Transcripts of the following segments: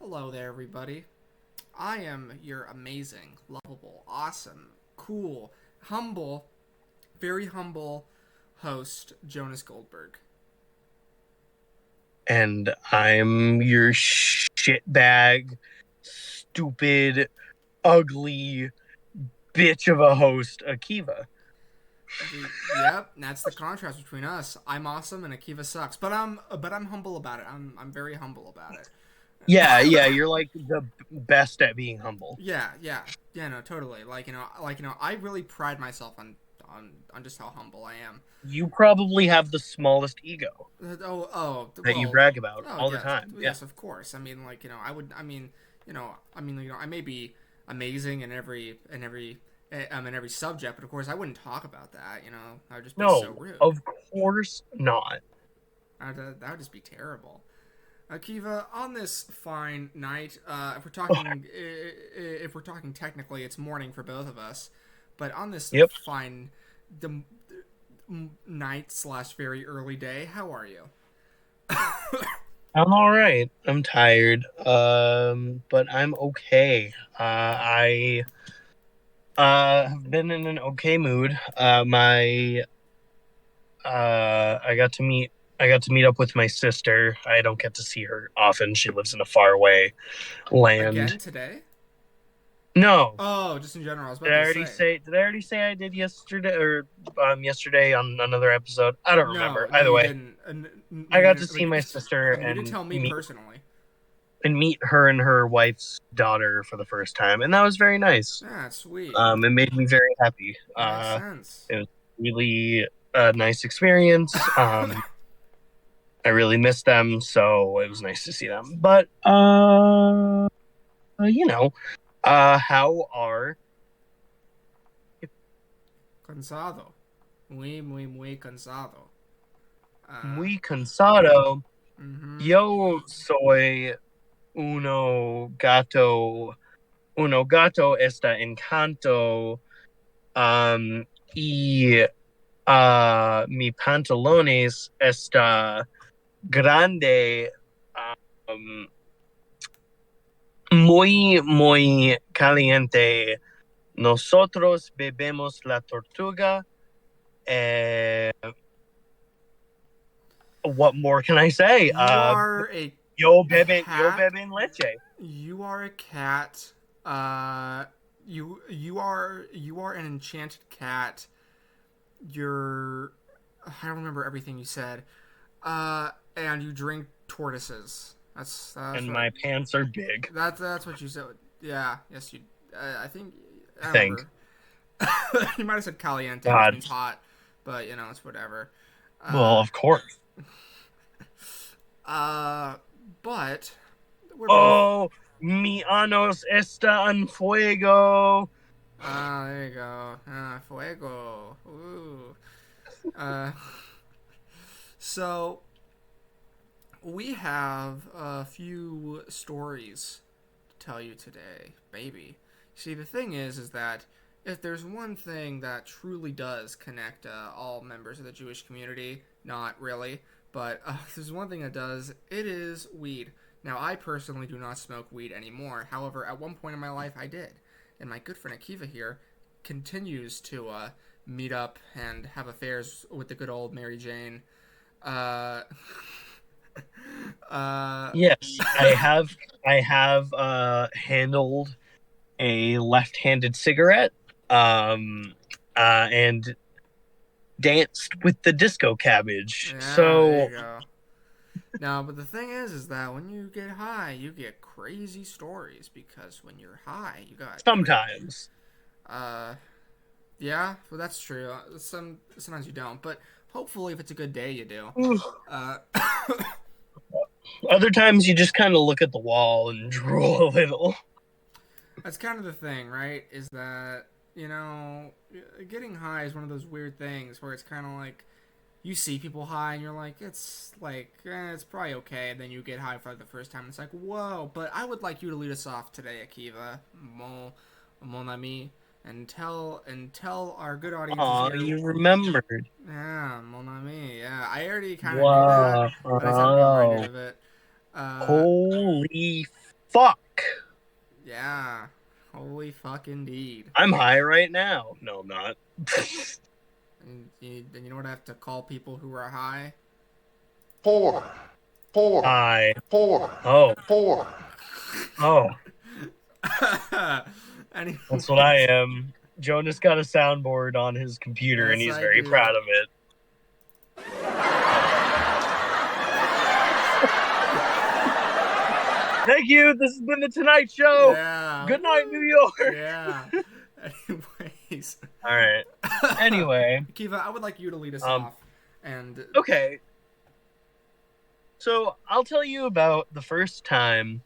Hello there, everybody. I am your amazing, lovable, awesome, cool, humble, very humble host, Jonas Goldberg. And I'm your shitbag, stupid, ugly bitch of a host, Akiva. Yep, that's the contrast between us. I'm awesome and Akiva sucks, but I'm humble about it. I'm very humble about it. Yeah, you're like the best at being humble. Yeah, no, totally. I really pride myself on just how humble I am. You probably have the smallest ego that you Well, brag about oh all the yes, time. Yeah. yes, of course. I mean, I may be amazing in every subject, but of course, I wouldn't talk about that. I would just be so No, rude. of course not. That would just be terrible. Akiva, on this fine night, Oh, if we're talking technically, it's morning for both of us, but on this yep. fine the night slash very early day, how are you? I'm all right. I'm tired. But I'm okay. I have been in an okay mood. I got to meet up with my sister. I don't get to see her often. She lives in a faraway land. Again today? No. Oh, just in general. I was Did about I to already say. say did I already say I did yesterday or yesterday on another episode? I don't remember. No, Either you way, didn't. No, I you got to didn't. see my sister You didn't tell me personally. and meet her and her wife's daughter for the first time, and that was very nice. That's sweet. It made me very happy. Makes sense. It was really a nice experience. I really missed them, so it was nice to see them. But you know, how are Cansado. Muy cansado. Uh, muy cansado? mm-hmm. Yo soy uno gato. Uno gato está encanto. Um, y mi pantalones está grande. Um, muy caliente. Nosotros bebemos la tortuga. Eh, what more can I say? You are a Yo cat. beben leche. You are a cat. Uh, you are an enchanted cat. You're. I don't remember everything you said. And you drink tortoises. That's And what my pants are big, that's what you said. Yeah. Yes, you. I think I I don't think. remember. You might have said caliente, which God. means hot, but it's whatever. Well, Uh, of course. uh, but we're both. Oh, mi anos está en fuego. Ah, there you go. Fuego. Ooh. Uh, so we have a few stories to tell you today, baby. See, the thing is that if there's one thing that truly does connect all members of the Jewish community, not really, but if there's one thing that does, it is weed. Now, I personally do not smoke weed anymore. However, at one point in my life, I did, and my good friend Akiva here continues to meet up and have affairs with the good old Mary Jane. Uh, uh, Yes, I have handled a left-handed cigarette and danced with the disco cabbage. yeah, there you So go. Now, but the thing is that when you get high, you get crazy stories because when you're high, you got sometimes. uh, yeah, well that's true. Sometimes you don't, but hopefully, if it's a good day, you do. Uh, Other times you just kind of look at the wall and drool a little. that's kind of the thing, right? Is that getting high is one of those weird things where it's kind of like you see people high and you're it's probably okay, and then you get high for the first time and it's like whoa. But I would like you to lead us off today, Akiva, mon ami, and tell our good audiences Aw, here. you remembered. Yeah, mon ami. Yeah, I already kind of knew that, Wow. but I just had to be reminded Oh, of it. Uh, holy. Fuck. Yeah. Holy fuck indeed. I'm high right now. No, I'm not. And you know what I have to call people who are high? Four, four, I. four, Oh. four. Oh. That's what I Anyways, am. Jonas got a soundboard on his computer and yes, he's I very do. proud of it. Thank you. This has been the Tonight Show. Yeah. Good night, New York. Yeah. Anyways. All right. Anyway, Akiva, I would like you to lead us um, off. And okay. So I'll tell you about the first time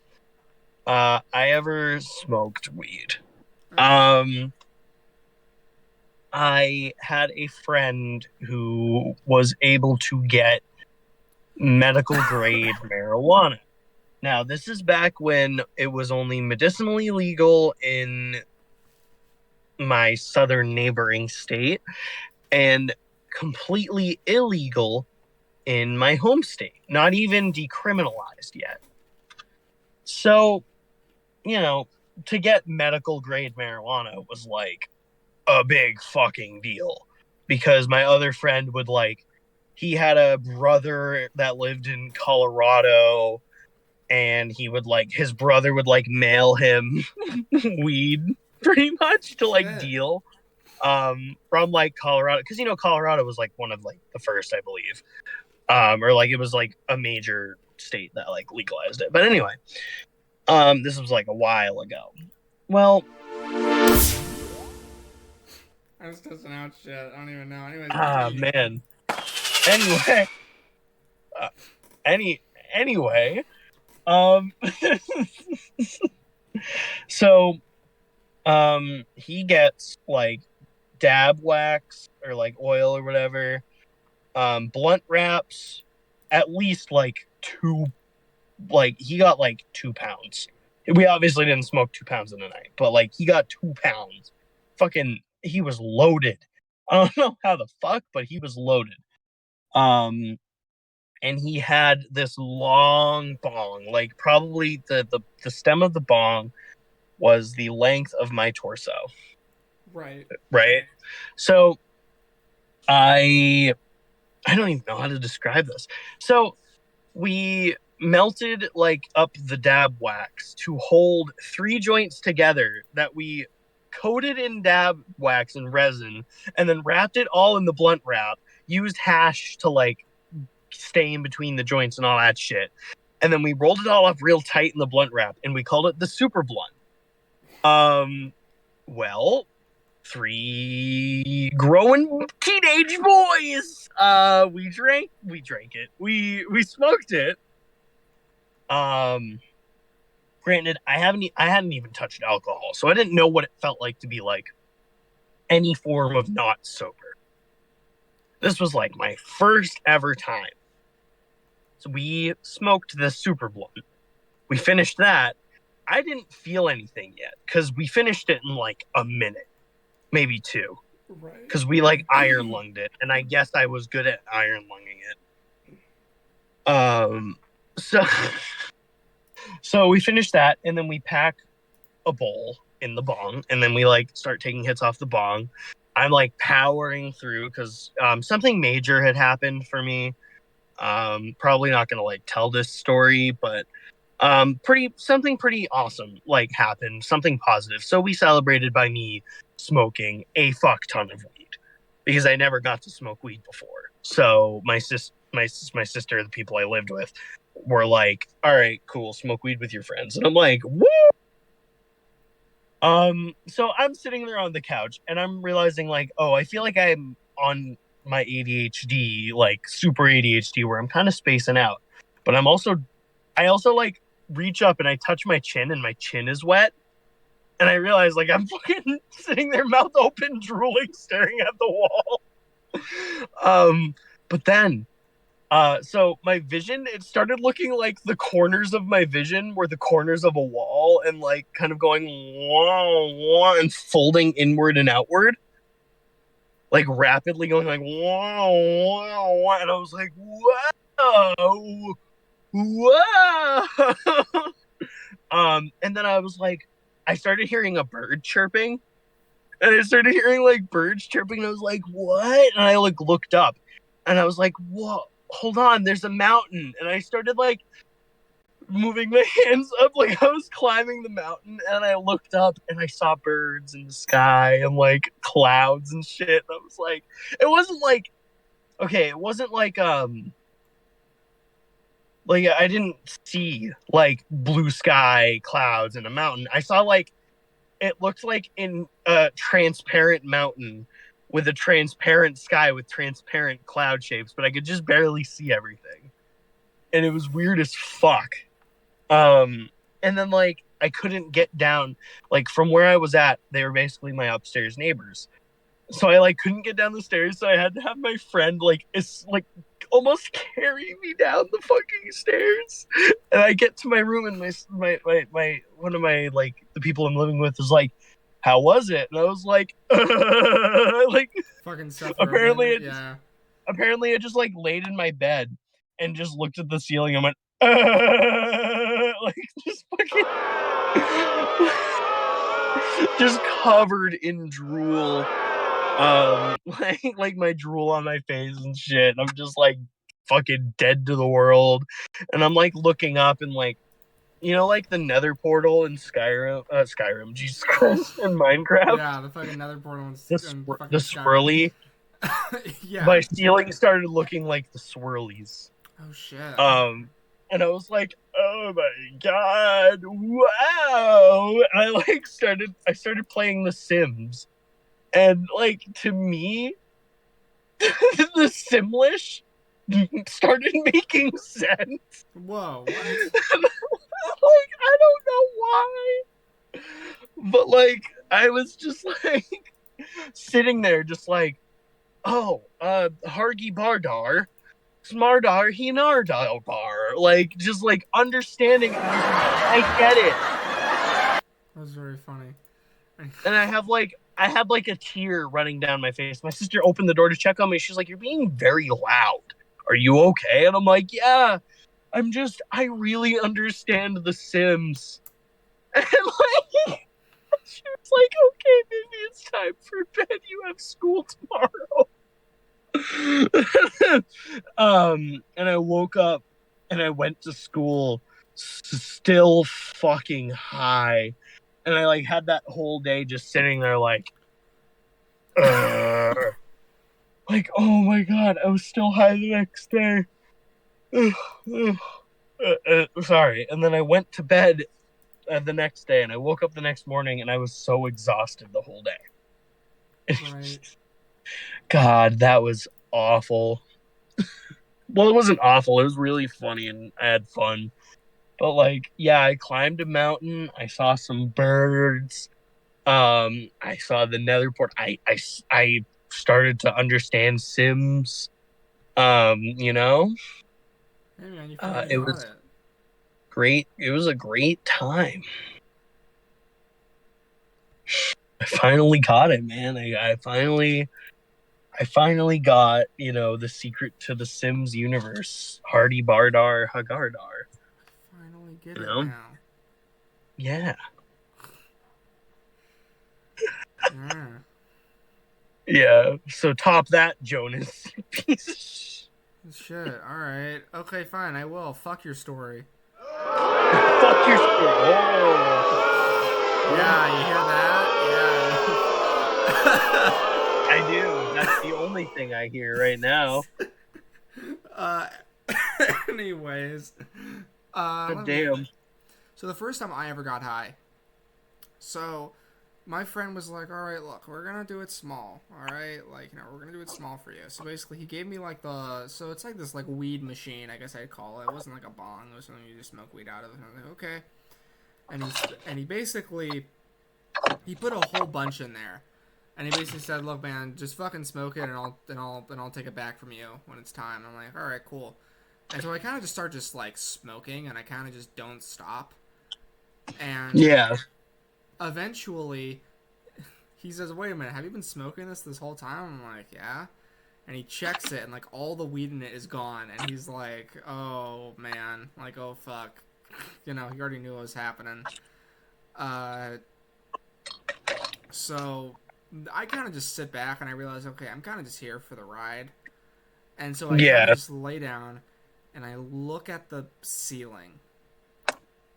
I ever smoked weed. okay. I had a friend who was able to get medical grade marijuana. Now, this is back when it was only medicinally legal in my southern neighboring state and completely illegal in my home state, not even decriminalized yet. So, to get medical grade marijuana was like a big fucking deal because my other friend would he had a brother that lived in Colorado and he would his brother would mail him weed pretty much to Shit. deal from Colorado because Colorado was one of the first, I believe, or it was a major state that legalized it. But anyway, this was a while ago. Well, I was testing out shit. I don't even know. Anyways, continue. man. Anyway, uh, anyway, um, so he gets dab wax or oil or whatever, blunt wraps, at least two, he got 2 pounds. We obviously didn't smoke 2 pounds in a night, but he got 2 pounds. Fucking, he was loaded. I don't know how the fuck, but he was loaded. And he had this long bong, probably the stem of the bong was the length of my torso. Right. Right. So I don't even know how to describe this. So we melted up the dab wax to hold 3 joints together that we coated in dab wax and resin and then wrapped it all in the blunt wrap, used hash to stay in between the joints and all that shit. And then we rolled it all up real tight in the blunt wrap and we called it the super blunt. Well, 3 growing teenage boys. We drank it. We smoked it. Granted, I hadn't even touched alcohol, so I didn't know what it felt like to be any form of not sober. This was my first ever time. So we smoked the super blunt. We finished that. I didn't feel anything yet because we finished it in a minute, maybe 2. Right. Because we iron lunged it, and I guess I was good at iron lunging it. So we finished that, and then we pack a bowl in the bong, and then we start taking hits off the bong. I'm powering through because something major had happened for me. Probably not gonna tell this story, but something pretty awesome happened, something positive. So we celebrated by me smoking a fuck ton of weed because I never got to smoke weed before. So my sister, the people I lived with, were all right, cool, smoke weed with your friends, and I'm woo. So I'm sitting there on the couch and I'm realizing oh, I feel I'm on my ADHD, super ADHD, where I'm kind of spacing out, but I also reach up and I touch my chin and my chin is wet. And I realize I'm fucking sitting there, mouth open, drooling, staring at the wall. But then, so my vision, it started looking like the corners of my vision were the corners of a wall and kind of going wah, wah, and folding inward and outward. Rapidly going wah, wah, wah. And I was whoa, whoa. And then I was like, I started hearing a bird chirping, and I started hearing like birds chirping, and I was like, what? And I like looked up, and I was like, whoa, hold on, there's a mountain. And I started like moving my hands up like I was climbing the mountain, and I looked up and I saw birds in the sky and like clouds and shit. And I was like, it wasn't like okay, it wasn't like I didn't see like blue sky clouds and a mountain. I saw like it looked like in a transparent mountain with a transparent sky with transparent cloud shapes, but I could just barely see everything. And it was weird as fuck. And then like I couldn't get down like from where I was at, they were basically my upstairs neighbors. So I like couldn't get down the stairs, so I had to have my friend like it's like almost carry me down the fucking stairs. And I get to my room and my one of my like the people I'm living with is like, how was it? And I was like, like Fucking Seth apparently Rogen. it just Yeah. apparently I just like laid in my bed and just looked at the ceiling and went like just fucking just covered in drool. Like my drool on my face and shit. I'm just like fucking dead to the world. And I'm like looking up and like you know like the nether portal in Skyrim, Jesus Christ, in Minecraft. Yeah, the fucking nether portal and The fucking Skyrim. swirly. Yeah. My ceiling started looking like the swirlies. Oh shit. And I was like, oh my god, wow. And I started playing The Sims. And like to me, the Simlish started making sense. Whoa. What? Like, I don't know why. But like I was just like sitting there just like, oh, Hargy Bardar. Smardar Hinardar bar. Like just like understanding I get it. That was very funny. And I had like a tear running down my face. My sister opened the door to check on me. She's like, you're being very loud. Are you okay? And I'm like, yeah, I really understand The Sims. And like, she was like, okay, maybe it's time for bed. You have school tomorrow. And I woke up and I went to school still fucking high. And I like had that whole day just sitting there like like oh my god, I was still high the next day. Sorry. And then I went to bed the next day and I woke up the next morning and I was so exhausted the whole day. Right. God, that was awful. Well, it wasn't awful. It was really funny and I had fun. But like, yeah, I climbed a mountain. I saw some birds. I saw the nether port. I started to understand Sims. You know, Hey man, you it fucking got was it. great. It was a great time. I finally got it, man. I finally got, you know, the secret to the Sims universe. Hardy Bardar Hagardar. Finally get You it know? now. Yeah. Yeah. Yeah. So top that, Jonas. Piece of Shit. All right. Okay, fine. I will. Fuck your story. fuck your story. Oh. Yeah, you hear that? I do. That's the only thing I hear right now. Yeah. Anyways. God damn. So the first time I ever got high. So my friend was like, all right, look, we're going to do it small. All right. Like, you know, we're going to do it small for you. So basically he gave me like so it's like this like weed machine, I guess I'd call it. It wasn't like a bong. It was something you just smoke weed out of. And I was like, okay. And he basically, he put a whole bunch in there. And he basically said, look, man, just fucking smoke it and I'll take it back from you when it's time. I'm like, all right, cool. And so I kind of just start just like smoking and I kind of just don't stop. And Yeah. eventually he says, wait a minute, have you been smoking this whole time? I'm like, yeah. And he checks it and like all the weed in it is gone. And he's like, oh man, like, oh fuck. You know, he already knew what was happening. Uh, so I kind of just sit back and I realize, okay, I'm kind of just here for the ride. And so I kind of Yeah. just lay down and I look at the ceiling.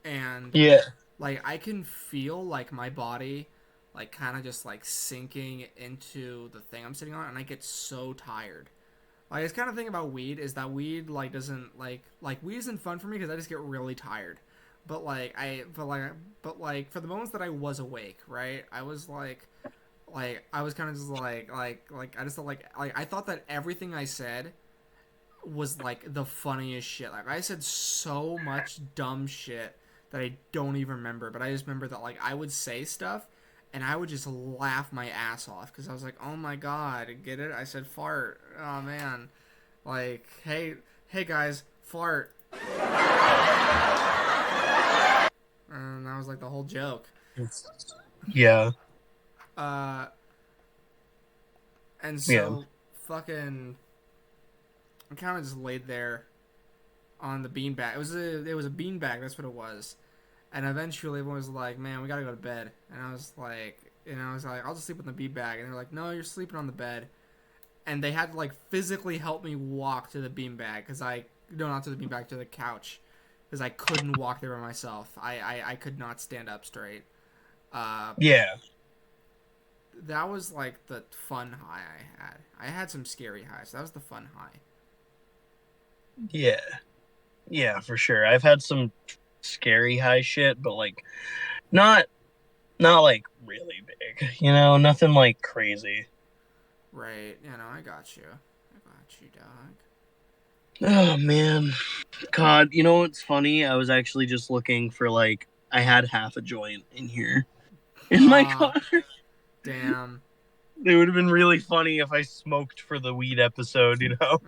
And Yeah. like I can feel like my body like kind of just like sinking into the thing I'm sitting on, and I get so tired. Like it's kind of thing about weed is that weed like doesn't like weed isn't fun for me because I just get really tired. But like for the moments that I was awake, right? I was like I was kind of just like I just like I thought that everything I said was like the funniest shit. Like I said so much dumb shit that I don't even remember, but I just remember that like I would say stuff and I would just laugh my ass off because I was like, "Oh my god, get it? I said fart. Oh man." Like, "Hey guys, fart." And that was like the whole joke. Yeah. Uh and Yeah. so fucking I kind of just laid there on the beanbag. It was a beanbag. That's what it was. And eventually, everyone was like, "Man, we gotta go to bed." And I was like, "I'll just sleep in the beanbag." And they're like, "No, you're sleeping on the bed." And they had to like physically help me walk to the beanbag because not to the beanbag, to the couch, because I couldn't walk there by myself. I could not stand up straight. Uh, Yeah. that was like the fun high I had. I had some scary highs. That was the fun high. Yeah. Yeah, for sure. I've had some scary high shit, but like not like really big. You know, nothing like crazy. Right? You know, I got you. I got you, dog. Oh man. God, you know what's funny? I was actually just looking for like I had half a joint in here in my Ah, car. damn. It would have been really funny if I smoked for the weed episode, you know?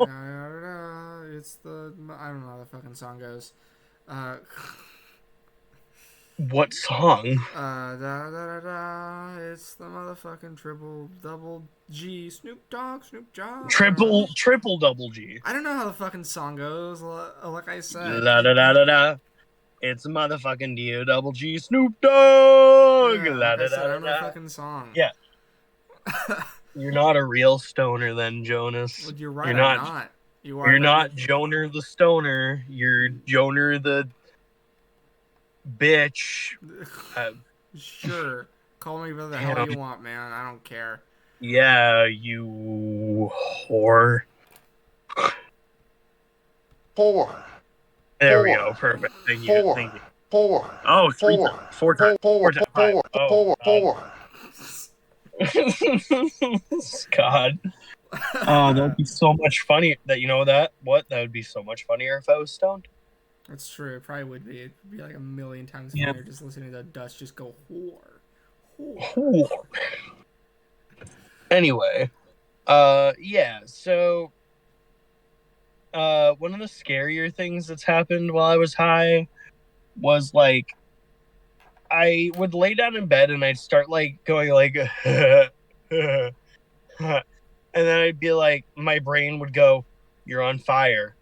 It's the I don't know how the fucking song goes. Uh, What song? da da da da. It's the motherfucking triple double G. Snoop Dogg, Snoop Dogg. Triple double G. I don't know how the fucking song goes. Like I said, La da da da da. It's a motherfucking D double G Snoop Dogg. yeah, La like I da said, da I da don't know the da. fucking song. Yeah, you're not a real stoner then, Jonas. Well, you're You're right. I'm not. not. You are You're very. not Joner the stoner. You're Joner the bitch. Uh, Sure. Call me whatever the hell damn. you want, man. I don't care. Yeah, you whore. 4, There we 4, go. Perfect. Thank you. 4, Thank you. 4, Oh, 4, 4 times. 4, 4 times. 5. 4, Oh, 4, God. 4. God. Oh, that would be so much funny. That you know that what that would be so much funnier if I was stoned. That's true. It probably would be. It'd be like a million times Yeah. funnier just listening to Dust just go whore. Whore. Whore. Anyway, yeah. So, one of the scarier things that's happened while I was high was like I would lay down in bed and I'd start like going like, and then I'd be like, my brain would go, "You're on fire.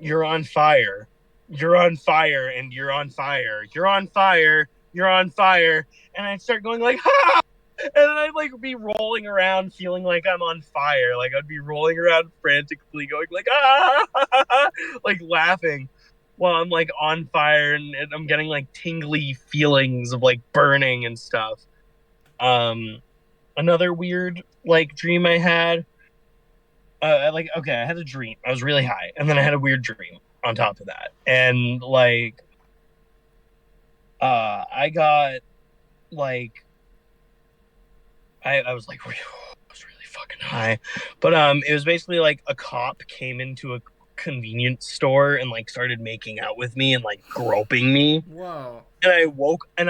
You're on fire. You're on fire, and you're on fire. You're on fire. You're on fire." And I'd start going like, "Ha!" And then I'd like be rolling around feeling like I'm on fire. Like I'd be rolling around frantically going like, "Ah!" like laughing while I'm like on fire and I'm getting like tingly feelings of like burning and stuff. Another weird like dream I had. Like okay, I had a dream. I was really high, and then I had a weird dream on top of that, and like, I got like, I was like, I was really fucking high, but it was basically like a cop came into a convenience store and like started making out with me and like groping me, Whoa. and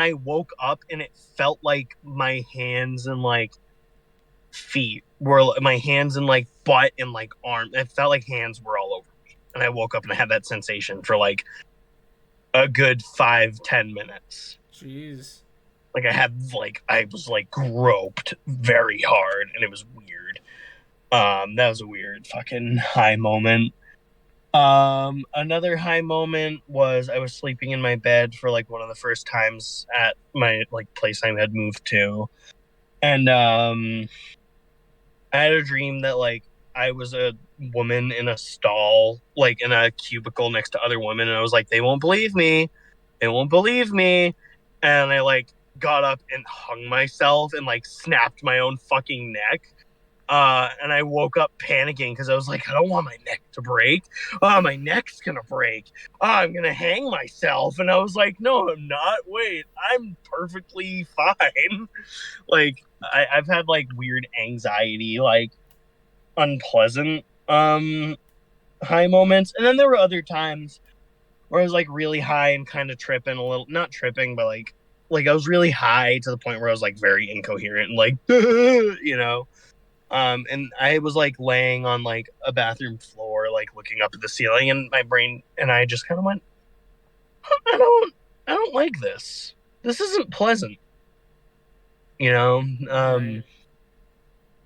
I woke up and it felt like my hands and like feet were my hands and like butt and like arm. It felt like hands were all over me, and I woke up and I had that sensation for like a good 5-10 minutes. Jeez. Like I was like groped very hard, and it was weird. That was a weird fucking high moment. Another high moment was I was sleeping in my bed for like one of the first times at my like place I had moved to. And I had a dream that like I was a woman in a stall, like in a cubicle next to other women, and I was like, they won't believe me. They won't believe me. And I like got up and hung myself and like snapped my own fucking neck. And I woke up panicking because I was like, I don't want my neck to break. Oh, my neck's gonna break. Oh, I'm gonna hang myself. And I was like, no, I'm not. Wait, I'm perfectly fine. Like, I've had like weird anxiety, like unpleasant high moments. And then there were other times where I was like really high and kind of tripping a little, not tripping, but like I was really high to the point where I was like very incoherent and like you know. And I was like laying on like a bathroom floor, like looking up at the ceiling, and my brain and I just kind of went, I don't like this. This isn't pleasant, you know. Right.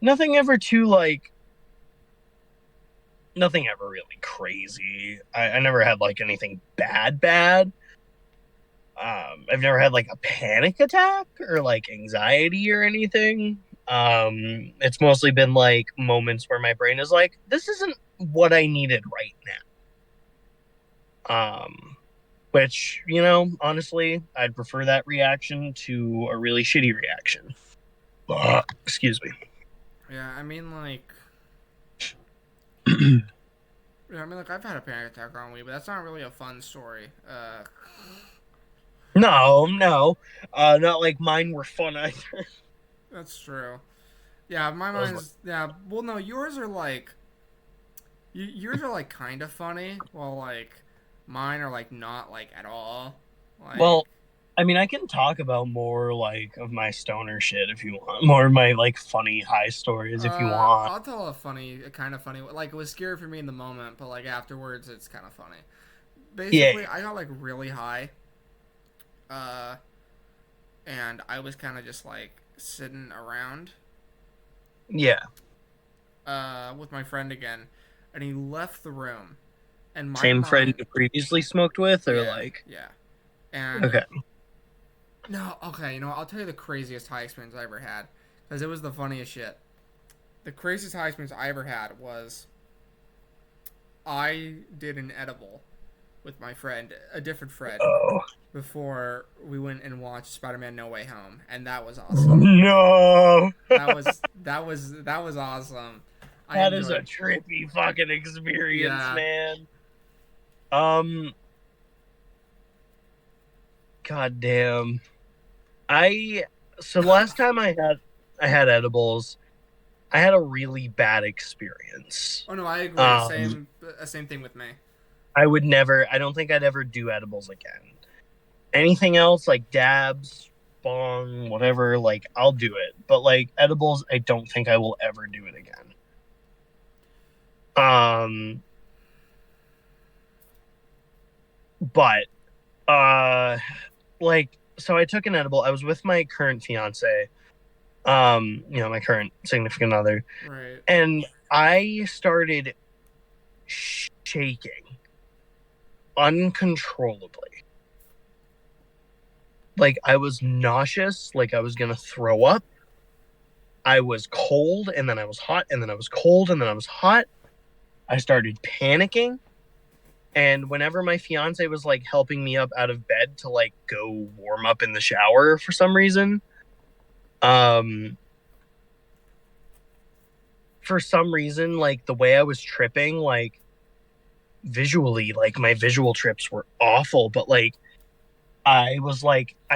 Nothing ever too like, nothing ever really crazy. I never had like anything bad. I've never had like a panic attack or like anxiety or anything. It's mostly been like moments where my brain is like, this isn't what I needed right now. Which, you know, honestly, I'd prefer that reaction to a really shitty reaction. Excuse me. Yeah, I mean, like, yeah, I mean, like, I've had a panic attack on Wii, but that's not really a fun story. No. Not like mine were fun either. That's true. Yeah, my Those were- mine's yeah. Well, no, yours are like yours are like kind of funny, while like mine are like not like at all. Like, Well, I mean, I can talk about more like of my stoner shit if you want, more of my like funny high stories if you want. I'll tell a kind of funny. Like, it was scary for me in the moment, but like afterwards, it's kind of funny. Yeah, Basically, I got like really high, uh, and I was kind of just like sitting around, yeah. with my friend again, and he left the room, and my Same friend mind, you previously smoked with, or yeah, like, yeah, and okay. no, okay, I'll tell you the craziest high experience I ever had, because it was the funniest shit. The craziest high experience I ever had was I did an edible with my friend, a different friend, Oh before we went and watched Spider-Man: No Way Home, and that was awesome. no, That was awesome. I that is a enjoyed. trippy fucking experience, Yeah. man. Um, goddamn. I so the last time I had edibles, I had a really bad experience. Oh no, I agree. Um, Same thing with me. I would never. I don't think I'd ever do edibles again. Anything else like dabs, bong, whatever, like I'll do it. But like edibles, I don't think I will ever do it again. Um, but like so I took an edible. I was with my current fiance, you know, my current significant other, Right. and I started shaking uncontrollably. Like I was nauseous, like I was gonna throw up. I was cold and then I was hot and then I was cold and then I was hot. I started panicking. And whenever my fiance was like helping me up out of bed to like go warm up in the shower for some reason, um, like the way I was tripping, like visually, like my visual trips were awful. But like, I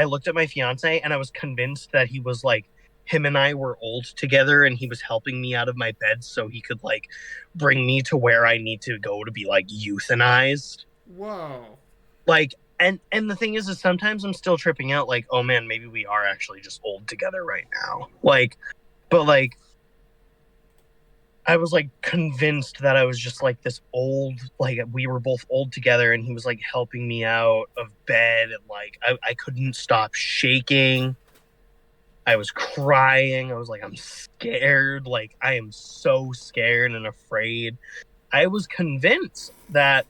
looked at my fiance and I was convinced that he was like, him and I were old together and he was helping me out of my bed so he could like bring me to where I need to go to be like euthanized. Whoa. Like, and the thing is sometimes I'm still tripping out, like, oh man, maybe we are actually just old together right now. Like, but like, I was like convinced that I was just like this old, like we were both old together, and he was like helping me out of bed, and like I couldn't stop shaking. I was crying. I was like, I'm scared. Like, I am so scared and afraid. I was convinced that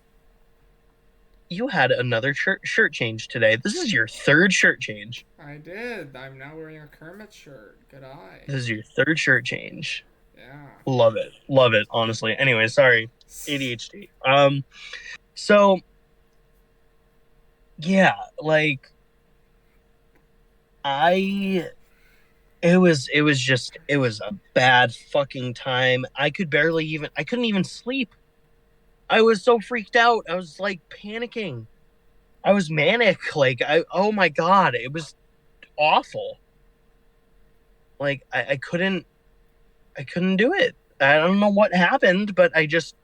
you had another shirt change today. This is your third shirt change. I did. I'm now wearing a Kermit shirt. Good eye. This is your third shirt change. Yeah. Love it. Love it, honestly. Anyway, sorry. ADHD. So yeah, like I it was a bad fucking time. I couldn't even sleep. I was so freaked out. I was like panicking. I was manic. Like oh my god, it was awful. Like I couldn't do it. I don't know what happened, but I just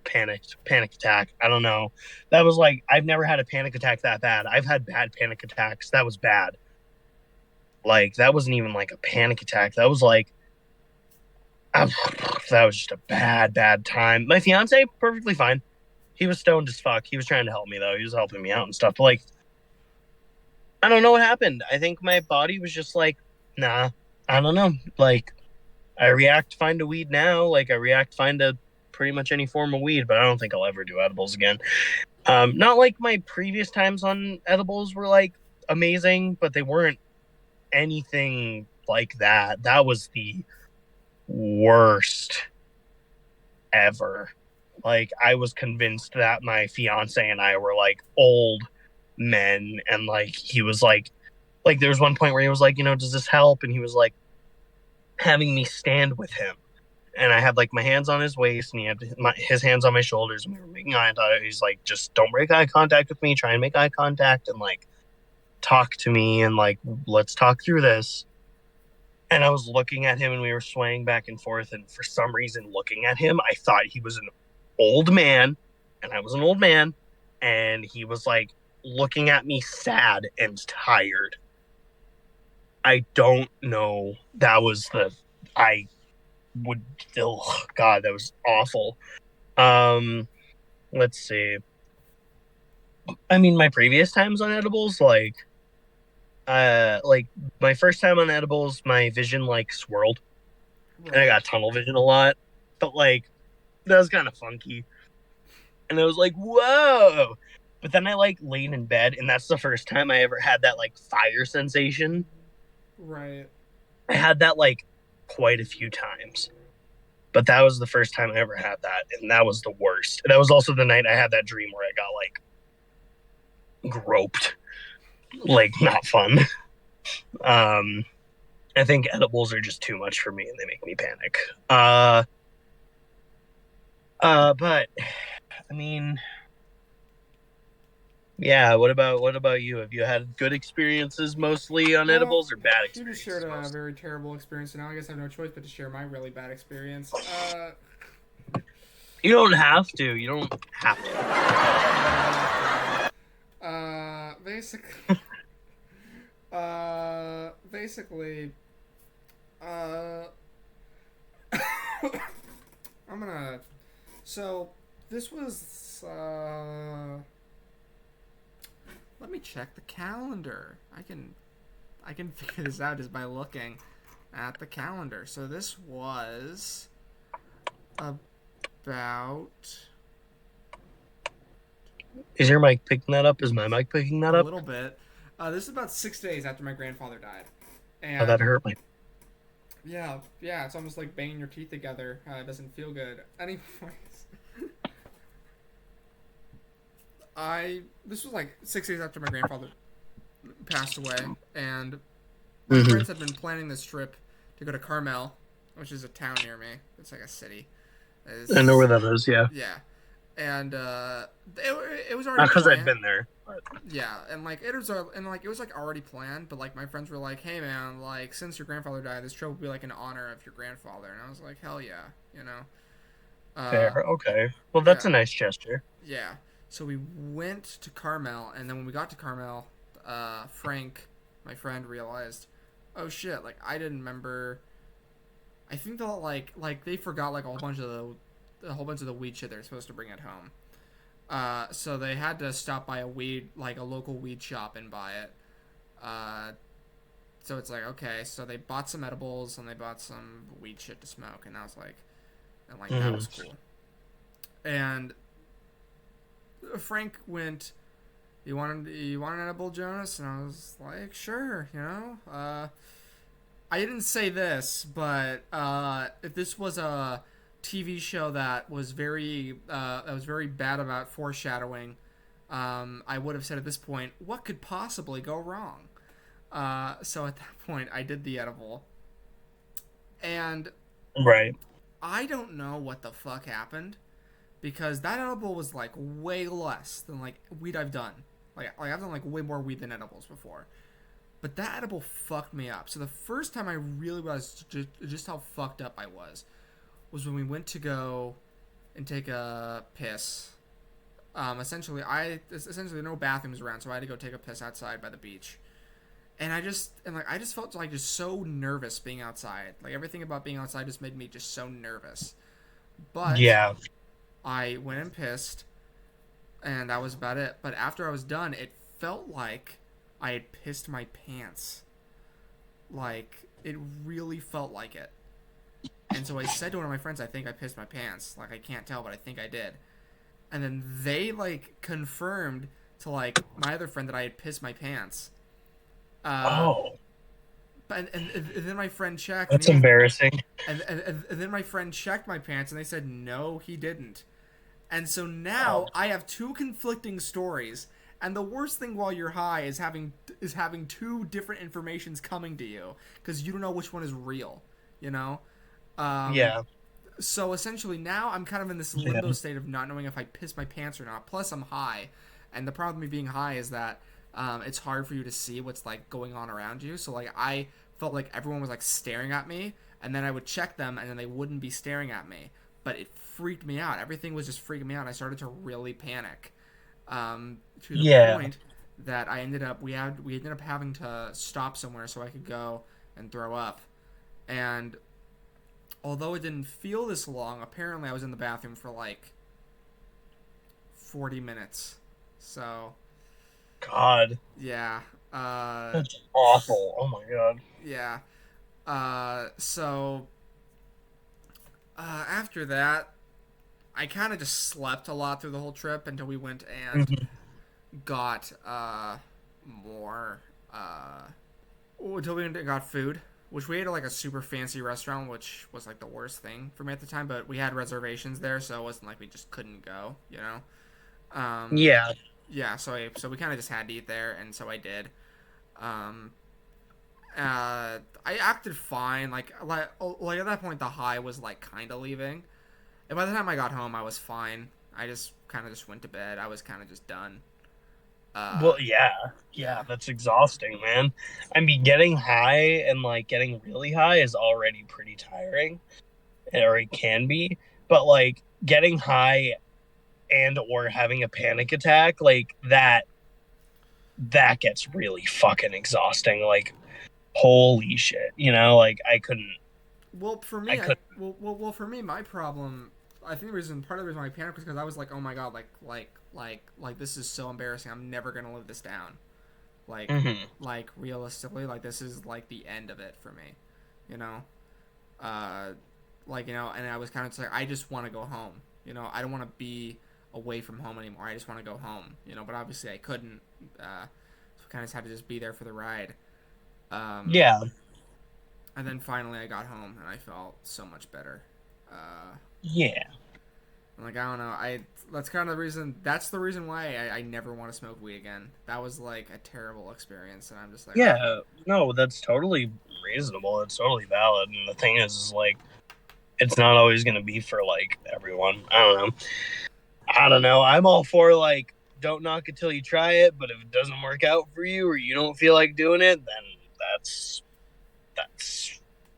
panic attack. I don't know. That was like I've never had a panic attack that bad. I've had bad panic attacks. That was bad. Like that wasn't even like a panic attack. That was like that was just a bad time. My fiance perfectly fine. He was stoned as fuck. He was trying to help me though. He was helping me out and stuff. But like I don't know what happened. I think my body was just like, nah. I don't know. Like I react fine to weed now. Like I react fine to pretty much any form of weed, but I don't think I'll ever do edibles again. Not like my previous times on edibles were like amazing, but they weren't anything like that. That was the worst ever. Like I was convinced that my fiance and I were like old men, and like he was like there was one point where he was like, does this help? And he was like having me stand with him, and I had like my hands on his waist, and he had his hands on my shoulders, and we were making eye contact. He's like, just don't break eye contact with me. Try and make eye contact, and like talk to me, and like let's talk through this. And I was looking at him, and we were swaying back and forth. And for some reason, looking at him, I thought he was an old man, and I was an old man, and he was like looking at me sad and tired. I don't know. That was I would still, God, that was awful. Let's see. I mean, my previous times on edibles, like my first time on edibles, my vision like swirled, and I got tunnel vision a lot. But like that was kind of funky, and I was like, whoa. But then I like laid in bed, and that's the first time I ever had that like fire sensation. Right. I had that like quite a few times, but that was the first time I ever had that, and that was the worst. That was also the night I had that dream where I got like groped. Like not fun. I think edibles are just too much for me, and they make me panic. But I mean, yeah. What about you? Have you had good experiences mostly on edibles, or bad You experiences? just shared a very terrible experience, and now I guess I have no choice but to share my really bad experience. You don't have to. You don't have to. Basically, basically, I'm gonna. So this was. Let me check the calendar. I can figure this out just by looking at the calendar. So this was about Is your mic picking that up? Is my mic picking that a up? little bit. This is about 6 days after my grandfather died. And Oh, that hurt my. yeah, it's almost like banging your teeth together. It doesn't feel good. Anyways, this was like 6 days after my grandfather passed away, and my friends had been planning this trip to go to Carmel, which is a town near me. It's like a city. I know where that is. Yeah. Yeah, and it was already Not because planned. I've been there. But... Yeah, and like it was like already planned, but like my friends were like, "Hey man, like since your grandfather died, this trip will be like in honor of your grandfather," and I was like, "Hell yeah," you know. Fair. Okay. Well, that's a nice gesture. Yeah. So we went to Carmel, and then when we got to Carmel, Frank, my friend, realized, oh shit, like I didn't remember. I think they'll like they forgot like a whole bunch of the weed shit they're supposed to bring at home. So they had to stop by a local weed shop and buy it. So it's like, okay, so they bought some edibles and they bought some weed shit to smoke, and that was like, that was cool. And Frank went, you want an edible, Jonas? And I was like, sure, you know. I didn't say this, but if this was a TV show that was very bad about foreshadowing, I would have said at this point, what could possibly go wrong? So at that point, I did the edible, and Right. I don't know what the fuck happened because that edible was like way less than like weed I've done. Like I've done like way more weed than edibles before. But that edible fucked me up. So the first time I really realized just how fucked up I was when we went to go and take a piss. Essentially no bathrooms around, so I had to go take a piss outside by the beach. And I just felt like just so nervous being outside. Like everything about being outside just made me just so nervous. But Yeah. I went and pissed, and that was about it. But after I was done, it felt like I had pissed my pants. Like, it really felt like it. And so I said to one of my friends, I think I pissed my pants. Like, I can't tell, but I think I did. And then they, like, confirmed to, like, my other friend that I had pissed my pants. Oh, And then my friend checked. that's embarrassing. And then my friend checked my pants, and they said, no, he didn't. And so now I have two conflicting stories. And the worst thing while you're high is having two different informations coming to you because you don't know which one is real, you know. Yeah. So essentially now I'm kind of in this limbo state of not knowing if I piss my pants or not. Plus I'm high, and the problem with me being high is that it's hard for you to see what's like going on around you. So like I felt like everyone was like staring at me, and then I would check them, and then they wouldn't be staring at me. But it freaked me out. Everything was just freaking me out. I started to really panic. To the point that we ended up having to stop somewhere so I could go and throw up. And although it didn't feel this long, apparently I was in the bathroom for like 40 minutes. So God. yeah, That's awful. Oh my god. yeah. After that, I kind of just slept a lot through the whole trip until we went and got more until we got food, which we ate at like a super fancy restaurant, which was like the worst thing for me at the time. But we had reservations there, so it wasn't like we just couldn't go, you know. Yeah. Yeah, so we kind of just had to eat there, and so I did. Um, I acted fine. Like at that point, the high was like kind of leaving, and by the time I got home, I was fine. I just kind of just went to bed. I was kind of just done. Well, yeah, that's exhausting, man. I mean, getting high and like getting really high is already pretty tiring, or it can be. But like getting high and or having a panic attack, like that gets really fucking exhausting. Like, holy shit, you know? Like I couldn't. Well, for me, I could. well, for me, my problem. I think part of the reason why I panicked was because I was like, oh my god, like this is so embarrassing. I'm never gonna live this down. Like, like realistically, like this is like the end of it for me, you know. Like you know, and I was kind of like, I just want to go home. You know, I don't want to be away from home anymore. I just want to go home. You know, but obviously I couldn't. So I kind of had to just be there for the ride. Yeah. And then finally I got home and I felt so much better. Yeah. Like I don't know, that's the reason why I never want to smoke weed again. That was like a terrible experience, and I'm just like, Yeah. No, that's totally reasonable. It's totally valid. And the thing is like, it's not always going to be for like everyone. I don't know. I'm all for like, don't knock it till you try it. But if it doesn't work out for you or you don't feel like doing it, then that's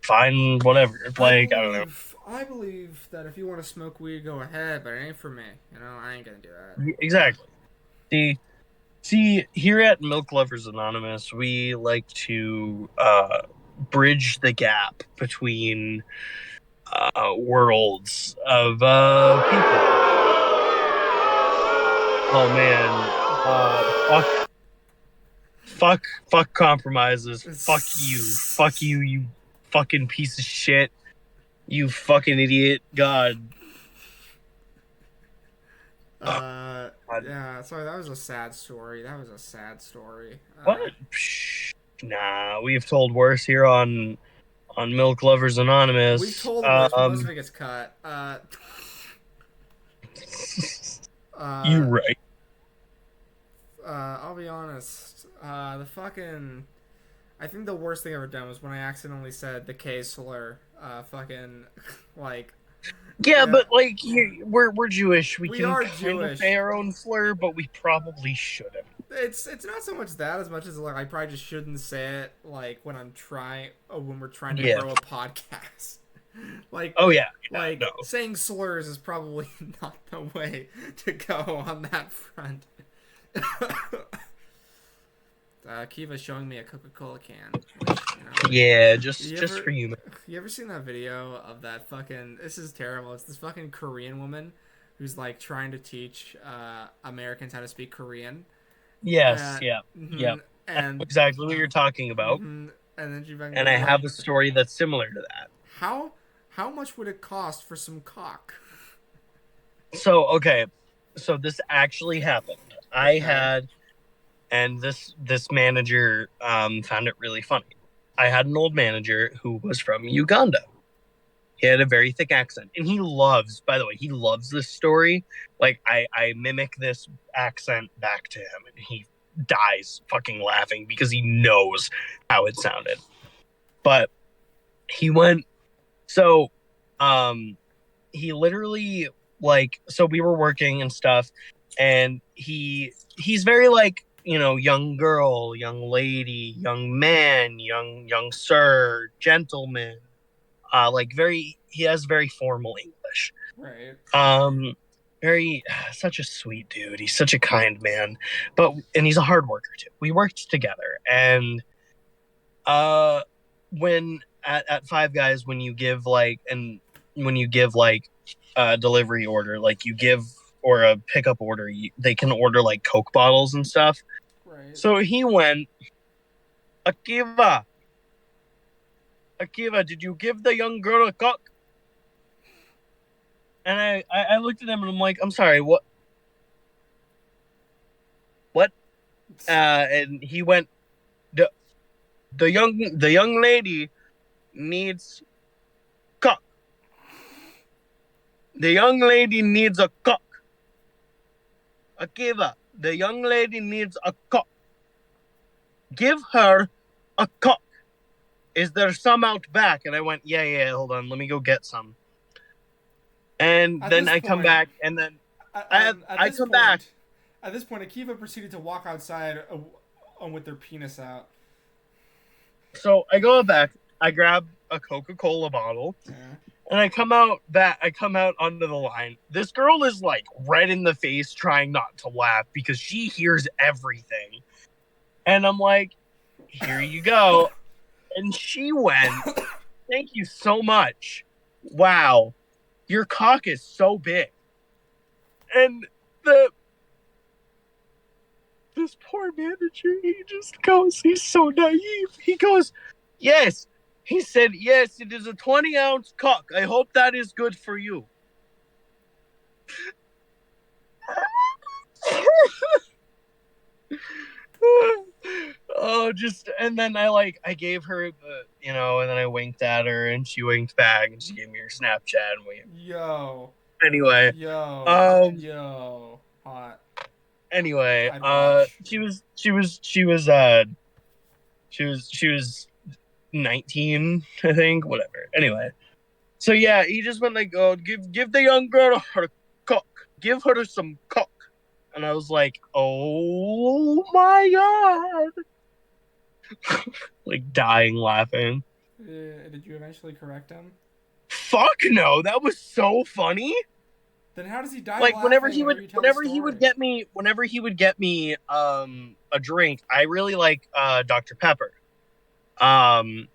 fine. Whatever. Like, I don't know. I believe that if you want to smoke weed, go ahead, but it ain't for me. You know, I ain't gonna do that. Exactly. See, here at Milk Lovers Anonymous, we like to bridge the gap between worlds of people. Oh man, fuck compromises. Fuck you, you fucking piece of shit. You fucking idiot. God. Yeah, sorry, that was a sad story. That was a sad story. What? Psh, nah, we've told worse here on Milk Lovers We've Anonymous. told worse, but most of it gets cut. You Uh, right. I'll be honest. The fucking. I think the worst thing I ever done was when I accidentally said the K slur. Fucking, like. Yeah, Yeah, but like we're Jewish. We we can are kind of Jewish. say our own slur, but we probably shouldn't. It's not so much that as much as like I probably just shouldn't say it like when we're trying to Yeah. grow a podcast. like Oh yeah. like no. saying slurs is probably not the way to go on that front. Akiva's showing me a Coca-Cola can. Which, Yeah, just you just ever, for you. Man. you ever seen that video of that fucking? This is terrible. It's this fucking Korean woman who's like trying to teach Americans how to speak Korean. Yes, yeah, yeah. I know And exactly what you're talking about, and then she fucking and I goes have like, a story that's similar to that. how much would it cost for some cock? So okay, so this actually happened. I Okay. had, and this manager found it really funny. I had an old manager who was from Uganda. He had a very thick accent, and he loves, by the way, he loves this story. Like I mimic this accent back to him, and he dies fucking laughing because he knows how it sounded. But he went, so he literally, like, so we were working and stuff, and he's very like, young girl, young lady, young man, young sir, gentleman, like he has very formal English. Right. Very such a sweet dude. He's such a kind man, and he's a hard worker too. We worked together, and when at Five Guys, when you give like a delivery order, like you give, or a pickup order, they can order like Coke bottles and stuff. Right. So he went, Akiva, did you give the young girl a Coke? And I looked at him and I'm like, I'm sorry, what? And he went, the young lady needs cock. The young lady needs a cock. Akiva, the young lady needs a cock. Give her a cock. Is there some out back? And I went, yeah, hold on, let me go get some. And then I come back, and then I come back. At this point, Akiva proceeded to walk outside with their penis out. So I go back, I grab a Coca-Cola bottle, and I come out onto the line. This girl is like red in the face, trying not to laugh because she hears everything. And I'm like, here you go. And she went, thank you so much. Wow, your cock is so big. And this poor manager, he just goes, he's so naive. He goes, yes. He said, yes, it is a 20-ounce cock. I hope that is good for you. And then I gave her and then I winked at her and she winked back and she gave me her Snapchat and anyway, Hot. Anyway, she was 19, I think, whatever. Anyway, so yeah, he just went like, oh, give the young girl her cock, give her some cock. And I was like, oh my god. Like dying laughing. Did you eventually correct him? Fuck no, that was so funny. Then how does he die? Like whenever he would get me a drink, I really like Dr. Pepper.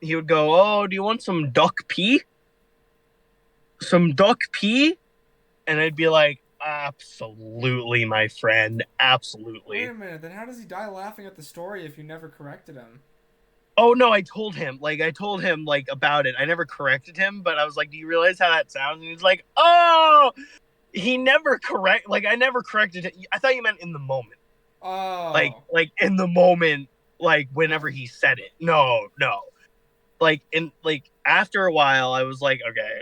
He would go, oh, do you want some duck pee? Some duck pee? And I'd be like, absolutely, my friend, absolutely. Wait a minute, then how does he die laughing at the story if you never corrected him? Oh no, I told him about it. I never corrected him, but I was like, do you realize how that sounds? And he's like, oh he never I never corrected it. I thought you meant in the moment. Oh. Like in the moment, like Yeah. whenever he said it. No. Like after a while I was like, okay,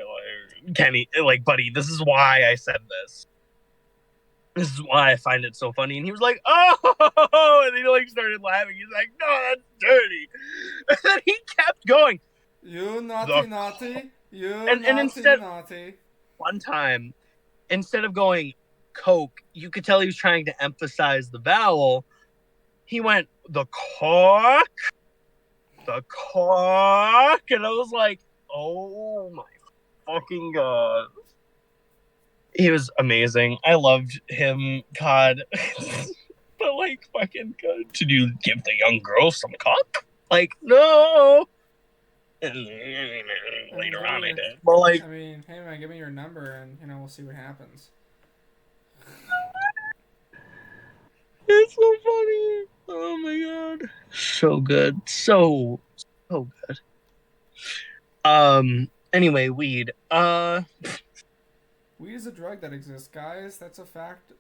like, Kenny, like, buddy, this is why I said this. This is why I find it so funny. And he was like, oh, and he like started laughing. He's like, no, that's dirty. And then he kept going. You naughty The- naughty. You And naughty instead, naughty. one time, instead of going Coke, you could tell he was trying to emphasize the vowel. He went, the cock, the cock. And I was like, oh my fucking God. He was amazing. I loved him. God. But like, fucking God. Did you give the young girl some cock? Like, no. And later on I did. But like, I mean, hey man, give me your number and we'll see what happens. it's so funny. Oh my God. So good. So good. Anyway, weed. Weed is a drug that exists, guys. That's a fact.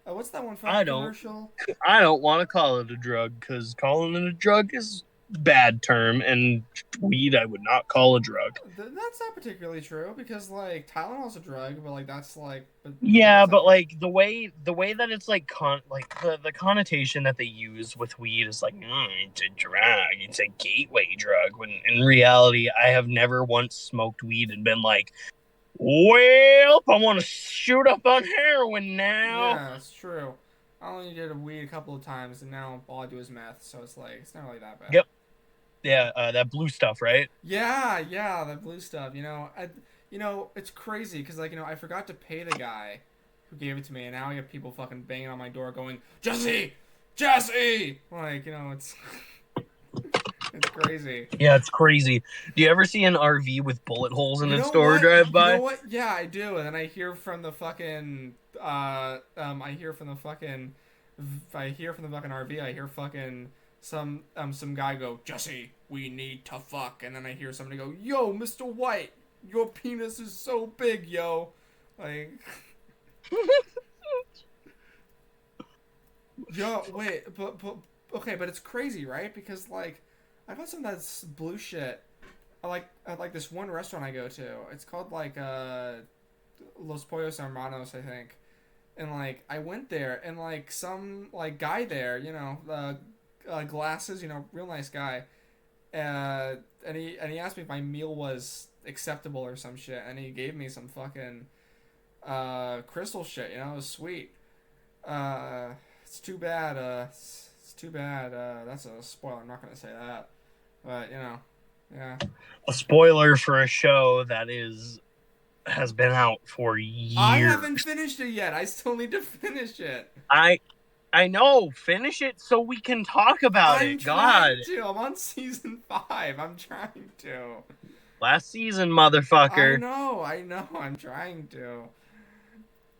What's that one I fucking don't commercial? want to call it a drug because calling it a drug is a bad term, and weed I would not call a drug. That's not particularly true because like Tylenol's a drug, but like that's like. Yeah, that's but not, like the way that it's like the connotation that they use with weed is like, it's a drug, it's a gateway drug. When in reality, I have never once smoked weed and been like, well, I want to shoot up on heroin now. yeah, it's true. I only did a weed a couple of times, and now all I do is meth, so it's like it's not really that bad. Yep. Yeah, that blue stuff, right? Yeah, that blue stuff. It's crazy because like I forgot to pay the guy who gave it to me, and now I get people fucking banging on my door going, Jesse, Jesse. Like it's it's crazy. Yeah, it's crazy. Do you ever see an RV with bullet holes in You its know door what? drive by? You know what? Yeah, I do. And then I hear from the fucking I hear from the fucking RV. I hear fucking some guy go, Jesse, we need to fuck. And then I hear somebody go, Yo, Mr. White, your penis is so big, yo. Like, yo, wait, but okay, but it's crazy, right? Because like, I got some of that blue shit. I like this one restaurant I go to. It's called like Los Pollos Hermanos, I think. And like I went there and like some like guy there, glasses, real nice guy. And he asked me if my meal was acceptable or some shit, and he gave me some fucking crystal shit. It was sweet. It's too bad. It's too bad. That's a spoiler. I'm not gonna say that, but yeah. A spoiler for a show that has been out for I years. haven't finished it yet. I still need to finish it. I know. Finish it so we can talk about I'm it. God. trying to. I'm on season 5. I'm trying to. Last season, motherfucker. I know. I'm trying to.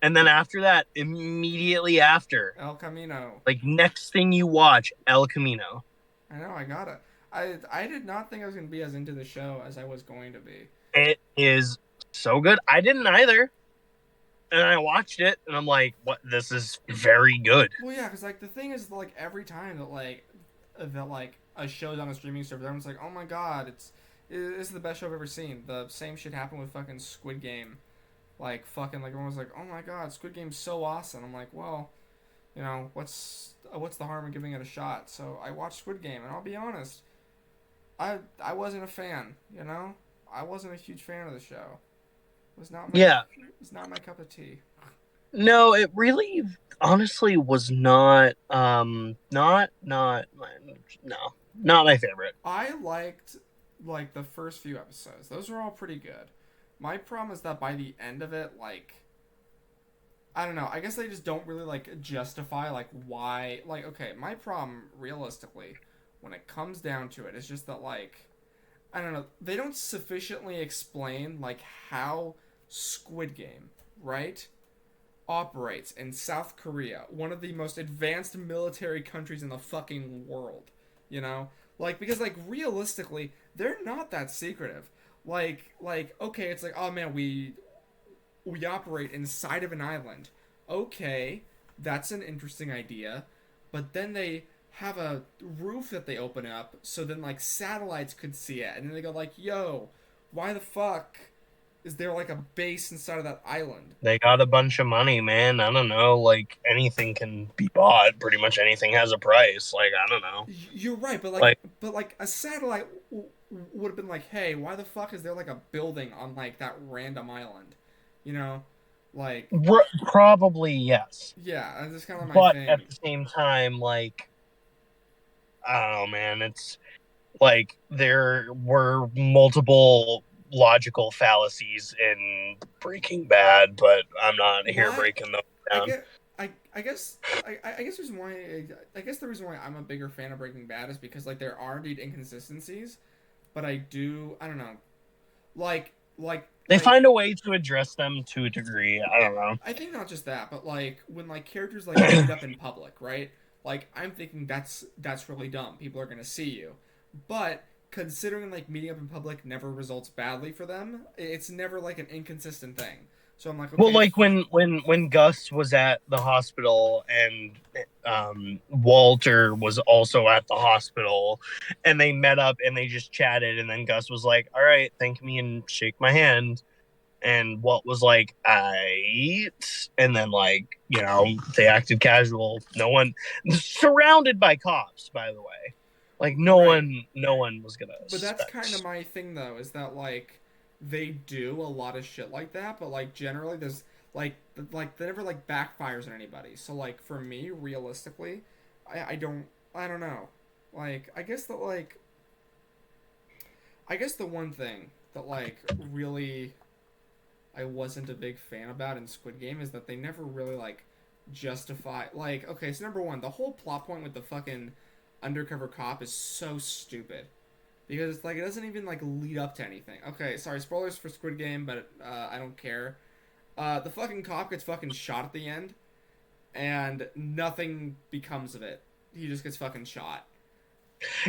And then after that, immediately after, El Camino. like next thing you watch, El Camino. I know. I got it. I did not think I was gonna be as into the show as I was going to be. It is so good. I didn't either. And I watched it, and I'm like, "What? This is very good." Well, yeah, because like the thing is, like every time that a show's on a streaming service, everyone's like, "Oh my god, it's the best show I've ever seen." The same shit happened with fucking Squid Game. Like fucking like everyone was like, "Oh my god, Squid Game's so awesome." I'm like, well, what's the harm in giving it a shot? So I watched Squid Game, and I'll be honest, I wasn't a fan. I wasn't a huge fan of the show. It's not my cup of tea. No, it really honestly was not not no, not my favorite. I liked like the first few episodes. Those were all pretty good. My problem is that by the end of it, like I don't know, I guess they just don't really like justify like why like okay, my problem realistically when it comes down to it is just that like I don't know, they don't sufficiently explain like how Squid Game, right, operates in South Korea, one of the most advanced military countries in the fucking world. Like because like realistically, they're not that secretive. Like okay, it's like oh man, we operate inside of an island. Okay, that's an interesting idea. But then they have a roof that they open up so then like satellites could see it. And then they go like, "Yo, why the fuck is there like a base inside of that island?" They got a bunch of money, man. I don't know. Like anything can be bought. Pretty much anything has a price. Like I don't know. You're right, Like but like a satellite would have been like, "Hey, why the fuck is there like a building on like that random island?" You know? Like probably yes, yeah, that's kind of my but at thing. the same time, like I don't know, man. It's like there were multiple logical fallacies in Breaking Bad, but I'm not here Why breaking them I down. get I guess I guess the reason why I guess the reason why I'm a bigger fan of Breaking Bad is because like there are indeed inconsistencies, but I don't know. They Like find a way to address them to a degree. I don't know. I think not just that, but like when like characters like meet up in public, right? Like I'm thinking that's really dumb. People are gonna see you, but considering like meeting up in public never results badly for them, it's never like an inconsistent thing. So I'm like, Well, okay, like when Gus was at the hospital and Walter was also at the hospital, and they met up and they just chatted, and then Gus was like, "All right, thank me and shake my hand," and Walt was like, "I," and then like they acted casual. No one surrounded by cops, by the way. Like right. no one was gonna But that's kind of suspect. my thing though, is that like they do a lot of shit like that, but like generally there's like that never like backfires on anybody. So like for me, realistically, I don't know. Like I guess the one thing that like really I wasn't a big fan about in Squid Game is that they never really like justify like okay, so number one, the whole plot point with the fucking undercover cop is so stupid because it's like it doesn't even like lead up to anything. Okay, sorry, spoilers for Squid Game, but I don't care. The fucking cop gets fucking shot at the end, and nothing becomes of it. He just gets fucking shot.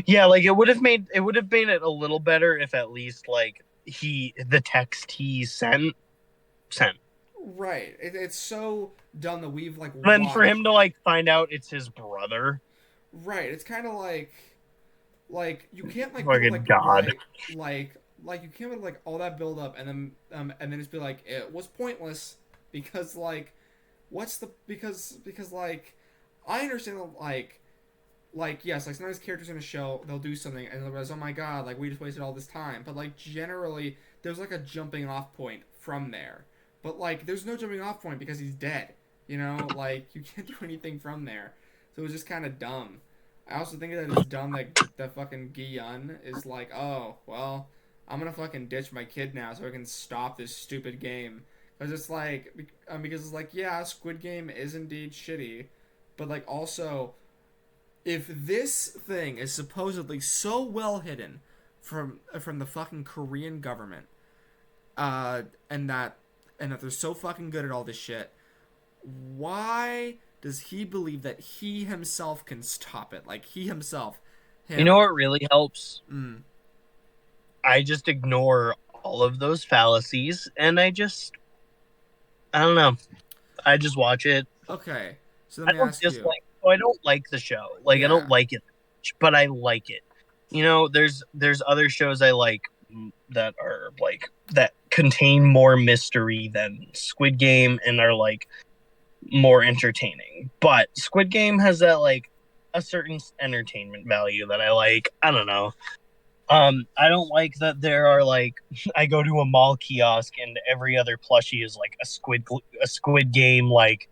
Yeah, like it would have made it a little better if at least like the text he sent. Right. It's so dumb that we've like And then for watched. him to like find out it's his brother, Right. It's kind of like you can't like put fucking god. like you can't put like all that build up and then just be like it was pointless because like what's the because like I understand that like yes like sometimes characters in a show they'll do something and they'll realize oh my god like we just wasted all this time but like generally there's like a jumping off point from there but like there's no jumping off point because he's dead you know like you can't do anything from there so it was just kind of dumb. I also think that it's dumb that fucking Gi-yun is like, oh, well, I'm gonna fucking ditch my kid now so I can stop this stupid game. Because it's like, yeah, Squid Game is indeed shitty, but like also, if this thing is supposedly so well hidden from the fucking Korean government, uh, and that and that they're so fucking good at all this shit, why does he believe that he himself can stop it? Like he himself, You know him. what really helps? Mm, I just ignore all of those fallacies and I don't know. I just watch it. okay, so let I me don't ask you. dislike. So I don't like the show. Like I don't Yeah. like it, but I like it. There's other shows I like that are like that contain more mystery than Squid Game and are like more entertaining. But Squid Game has that like a certain entertainment value that I like. I don't know. I don't like that there are like I go to a mall kiosk and every other plushie is like a Squid Game like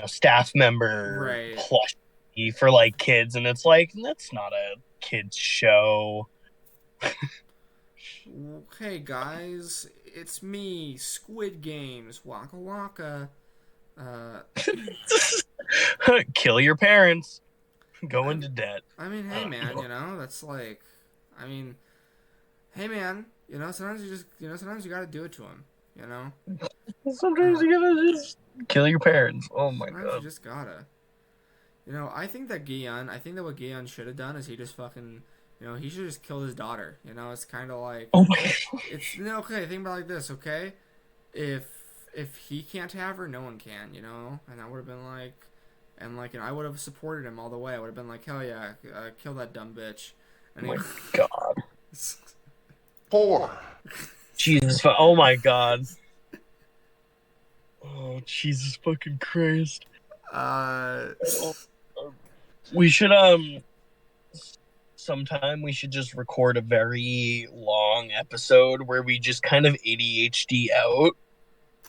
staff member Right. plushie for like kids, and it's like that's not a kids show. Okay, guys, it's me, Squid Games, Waka Waka. Uh, Kill your parents, go I, into debt. I mean, hey man, you know that's like, I mean, hey man, you know sometimes you just, you know sometimes you gotta do it to him, you know. Sometimes Uh, you gotta just kill your parents. Oh my sometimes you god. just gotta. You know, I think that what Gion should have done is he just fucking You know, he should just kill his daughter. You know, it's kind of like Oh my it's no okay. Think about it like this, okay? If he can't have her, no one can. You know, and I would have been like, and like, you know, I would have supported him all the way. I would have been like, hell yeah, kill that dumb bitch. And he, god. 4, Jesus. Oh my god. Oh, Jesus fucking Christ. uh, We should sometime we should just record a very long episode where we just kind of ADHD out.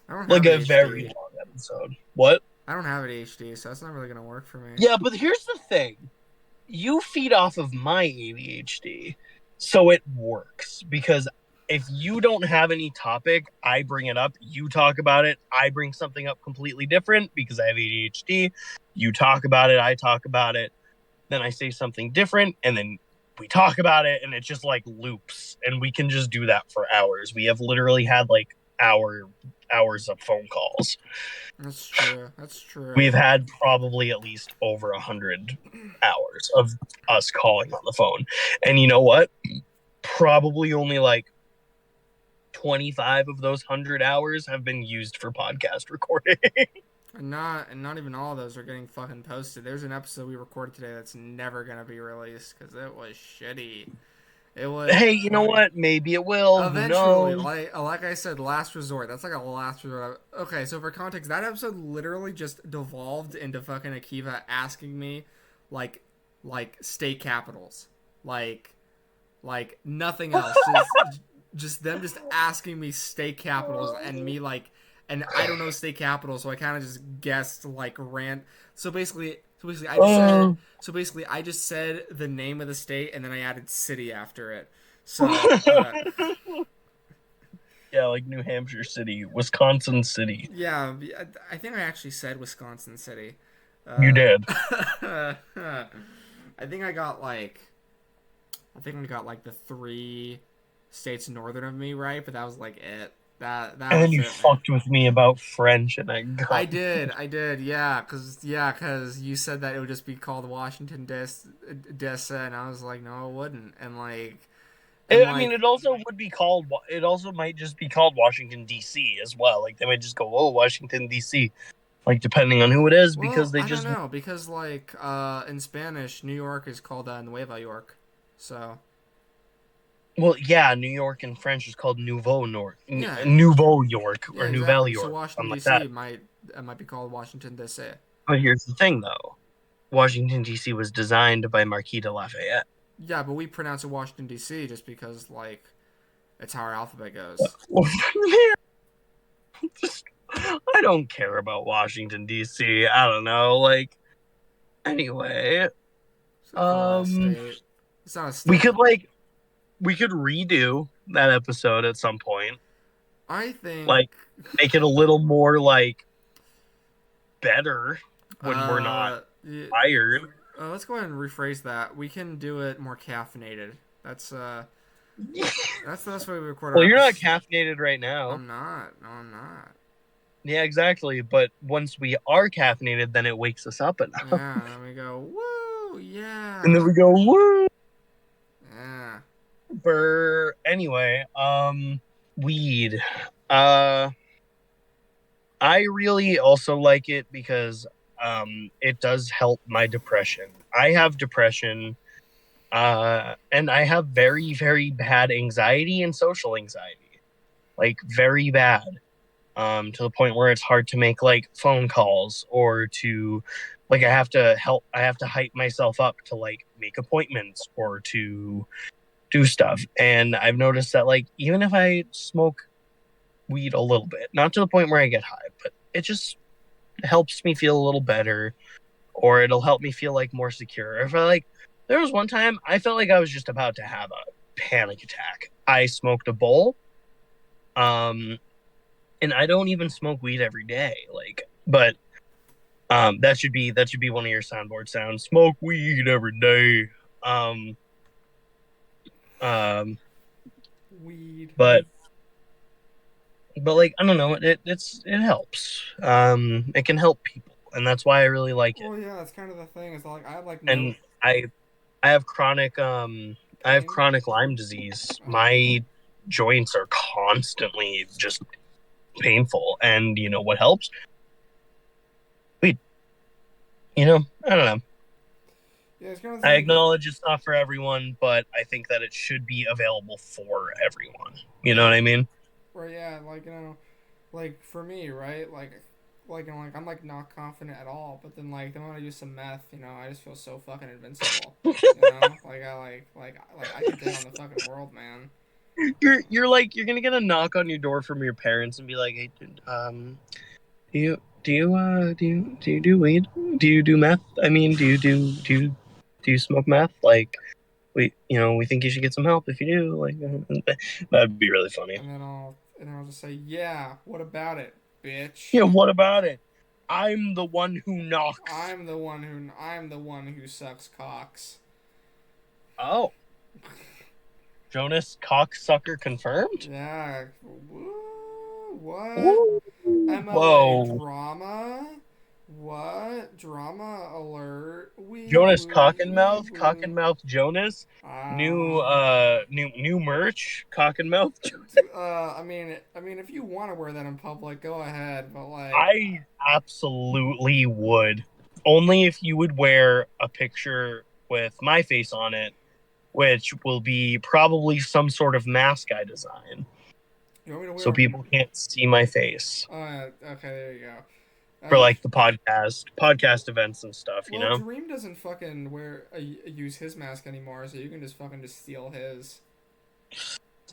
I don't Like have a very ADHD. long episode. What? I don't have ADHD, so that's not really gonna work for me. Yeah, but here's the thing. You feed off of my ADHD, so it works. Because if you don't have any topic, I bring it up, you talk about it, I bring something up completely different because I have ADHD. You talk about it, I talk about it, then I say something different, and then we talk about it, and it just like loops, and we can just do that for hours. We have literally had like hours of phone calls. That's true. That's true. We've had probably at least over 100 hours of us calling on the phone. And you know what? Probably only like 25 of those 100 hours have been used for podcast recording. And not even all of those are getting fucking posted. There's an episode we recorded today that's never gonna be released because it was shitty. It was. Hey, you know what? Maybe it will. Eventually, Who knows? like I said, last resort. That's like a last resort. Okay, so for context, that episode literally just devolved into fucking Akiva asking me, like, state capitals, like nothing else. Just them just asking me state capitals and me like, and I don't know state capitals, so I kind of just guessed like rant. So basically, I just said the name of the state and then I added city after it. So Yeah, like New Hampshire City, Wisconsin City. yeah, I think I actually said Wisconsin City. You did. I think I got like, the three states northern of me right, but that was like it. That And then was you it, man. fucked with me about French, and I got. I did, yeah, cause you said that it would just be called Washington DC, and I was like, no, it wouldn't, and like, I mean, it also would be called. It also might just be called Washington D.C. as well. Like they might just go, "Oh, Washington D.C." Like depending on who it is, well, because they I just. don't know, because like, in Spanish, New York is called Nueva York, so Well, yeah, New York in French is called Nouveau York, yeah, Nouveau York yeah, or Nouvelle exactly. So York, Washington something like D.C. that. might be called Washington DC. But here's the thing, though: Washington D.C. was designed by Marquis de Lafayette. Yeah, but we pronounce it Washington D.C. just because like it's how our alphabet goes. I don't care about Washington D.C. I don't know. Like, anyway, It's a cool ass state. It's not a state. we could redo that episode at some point. I think Like, make it a little more like better when we're not yeah, tired. let's go ahead and rephrase that. We can do it more caffeinated. That's the best way we record. Well, our you're not episodes. caffeinated right now. I'm not. No, I'm not. Yeah, exactly. But once we are caffeinated, then it wakes us up enough. Yeah, and then we go, woo, yeah. And then we go, woo. Yeah. Anyway, weed. I really also like it because it does help my depression. I have depression, and I have very, very bad anxiety and social anxiety, like very bad, to the point where it's hard to make like phone calls or to, like, I have to hype myself up to like make appointments or to do stuff. And I've noticed that like even if I smoke weed a little bit, not to the point where I get high, but it just helps me feel a little better, or it'll help me feel like more secure. If I like, there was one time I felt like I was just about to have a panic attack. I smoked a bowl, and I don't even smoke weed every day. Like, but that should be one of your soundboard sounds. Smoke weed every day. Weed. But like I don't know, it helps. It can help people, and that's why I really like it. Well, yeah, that's kind of the thing. It's like I have like no. And I have chronic I have pain? chronic Lyme disease. My joints are constantly just painful. And you know what helps? Weed. I don't know. Yeah, it's kind of I thing. acknowledge it's not for everyone, but I think that it should be available for everyone. You know what Right. I mean? Right. Yeah. Like for me, right? Like I'm like not confident at all. But then like the moment I do some meth, I just feel so fucking invincible. Like I can take on the fucking world, man. You're gonna get a knock on your door from your parents and be like, hey, dude, do you do weed? Do you do meth? I mean, do you smoke meth? Like, we think you should get some help if you do. Like, that'd be really funny. And then I'll just say, yeah. What about it, bitch? Yeah, what about it? I'm the one who knocks. I'm the one who sucks cocks. Oh, Jonas cocksucker confirmed. Yeah. Woo, what? Ooh. MLA Whoa, drama? What? Drama alert? Wee Jonas woo, wee Cock woo. and Mouth Jonas. New Ah. new merch, Cock and Mouth. I mean, if you want to wear that in public, go ahead. But like, I absolutely would. Only if you would wear a picture with my face on it, which will be probably some sort of mask I design. you want me to So wear? people can't see my face Okay, there you go. for like the podcast events and stuff, Well, Dream doesn't fucking use his mask anymore, so you can just fucking steal his.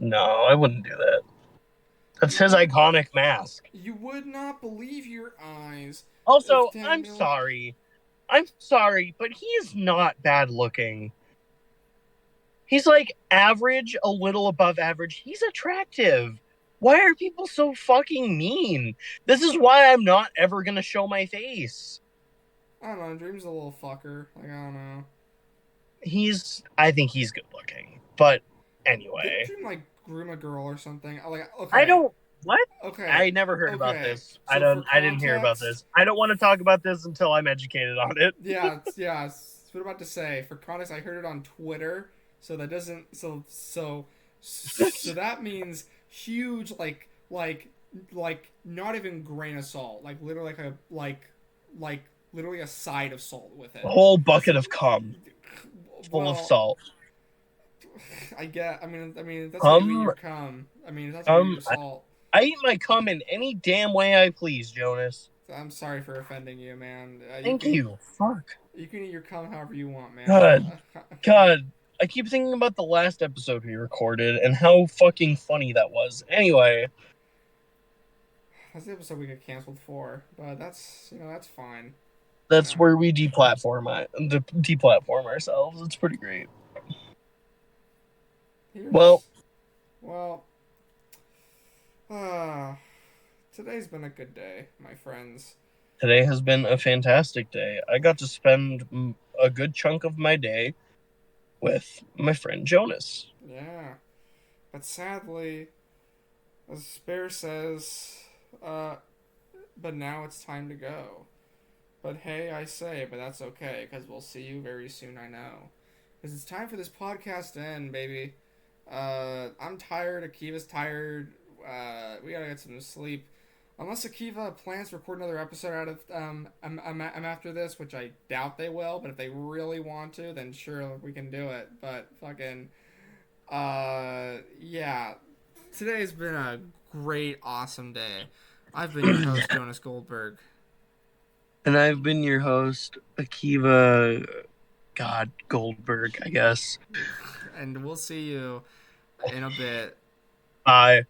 No, I wouldn't do that. That's You his would iconic mask. you would not believe your eyes if Also, Daniel. I'm sorry, but he is not bad looking. He's like average, a little above average. He's attractive. Why are people so fucking mean? This is why I'm not ever gonna show my face. I don't know. Dream's a little fucker. Like I don't know. I think he's good looking. But Didn't anyway, Dream like groom a girl or something? Like I okay, don't, what? okay, I never heard about okay. this. So for I didn't hear about context, this. I don't want to talk about this until I'm educated on it. yeah, that's what I'm about to say. For context, I heard it on Twitter, so that doesn't so that means huge like not even grain of salt, like literally like literally a side of salt with A it. whole bucket of cum full of Well, salt. I mean if that's how you eat Cum, your cum. I mean if that's how you eat your I, salt. I eat my cum in any damn way I please, Jonas. I'm sorry for offending you, man. Thank you. Fuck. You can eat your cum however you want, man. God. God. I keep thinking about the last episode we recorded and how fucking funny that was. Anyway, That's the episode we get canceled for, but that's fine. that's where we deplatform ourselves. It's pretty great. Well, Well, uh, today's been a good day, my friends. today has been a fantastic day. I got to spend a good chunk of my day with my friend Jonas. Yeah, but sadly, as Spare says, but now it's time to go. But hey, I say, but that's okay, because we'll see you very soon, I know. Because it's time for this podcast to end, baby. I'm tired, Akiva's tired, we gotta get some sleep. Unless Akiva plans to record another episode out of I'm after this, which I doubt they will, but if they really want to, then sure we can do it. But fucking yeah. Today's been a great, awesome day. I've been your host, Jonas Goldberg. And I've been your host, Akiva Goldberg, I guess. And we'll see you in a bit. Bye.